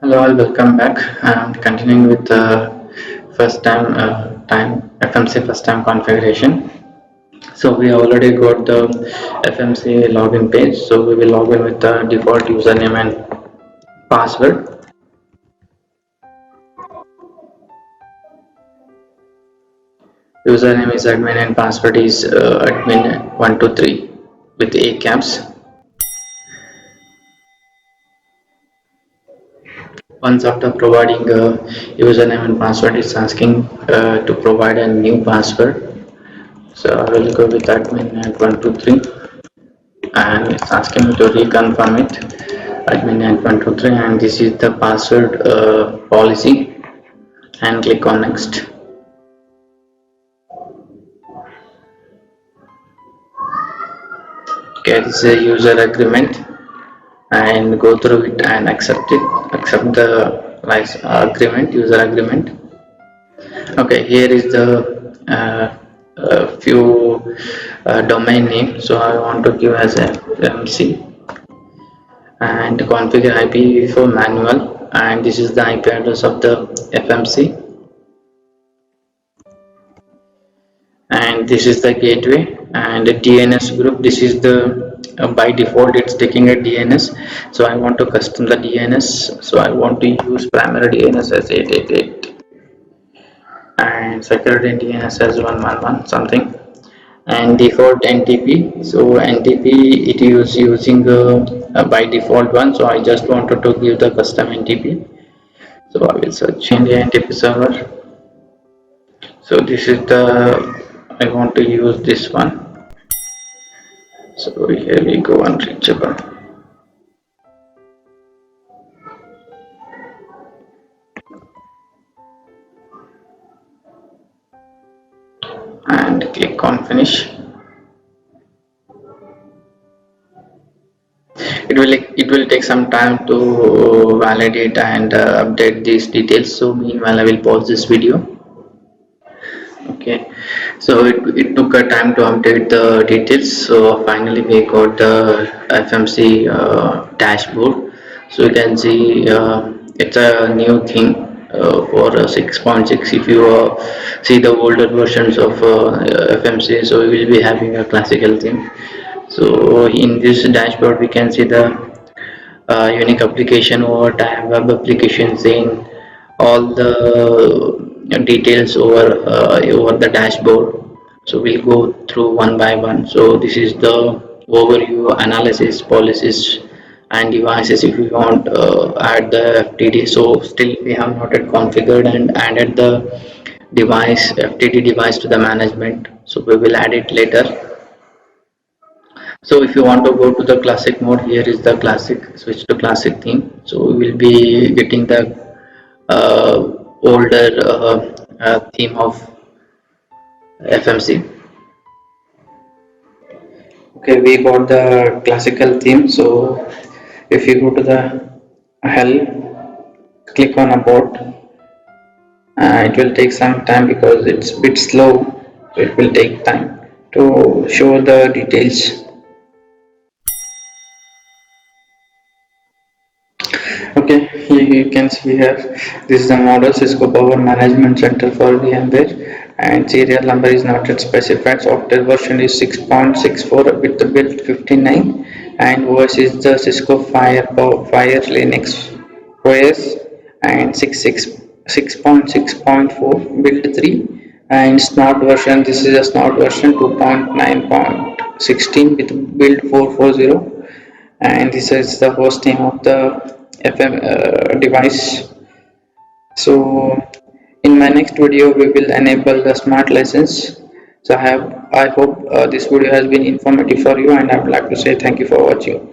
Hello, all, welcome back. And continuing with the first time FMC first time configuration. So we already got the FMC login page. So we will log in with the default username and password. Username is admin and password is admin123 with A caps. Once after providing username and password, it's asking to provide a new password. So I will go with admin at 123 and it's asking me to reconfirm it admin at 123 and this is the password policy and click on next. Okay, this is a user agreement and go through it and accept the agreement, user agreement. Okay, here is the few domain name, so I want to give as FMC and configure IP for manual, and this is the IP address of the FMC, and this is the gateway and the DNS group. This is the by default it's taking a DNS, so I want to custom the DNS, so I want to use primary DNS as 888 and security DNS as 111 something, and default NTP. So NTP it is using by default one, so I just wanted to give the custom NTP, so I will search in the NTP server. So this is the I want to use this one, so here we go, unreachable, and click on finish. It will take some time to validate and update these details, so meanwhile I will pause this video. Okay, so it took a time to update the details, so finally we got the FMC dashboard. So you can see it's a new thing for 6.6. If you see the older versions of FMC, so we will be having a classical theme. So in this dashboard we can see the unique application or web application, saying all the details over the dashboard. So we'll go through one by one. So this is the overview, analysis, policies and devices. If we want add the FTD, so still we have not yet configured and added the device, FTD device, to the management, so we will add it later. So if you want to go to the classic mode, here is the classic, switch to classic theme. So we will be getting the older theme of FMC. Okay, we got the classical theme. So if you go to the help, click on about, it will take some time because it's a bit slow, so it will take time to show the details. Okay, you can see here, this is the model Cisco Power Management Center for VMware, and serial number is not yet specified. Software version is 6.64 with the build 59, and OS is the Cisco Fire Linux OS, and 6.6.4 build 3, and Snort version, this is a Snort version 2.9.16 with build 440, and this is the host name of the FM device. So in my next video we will enable the smart license. So I hope this video has been informative for you, and I would like to say thank you for watching.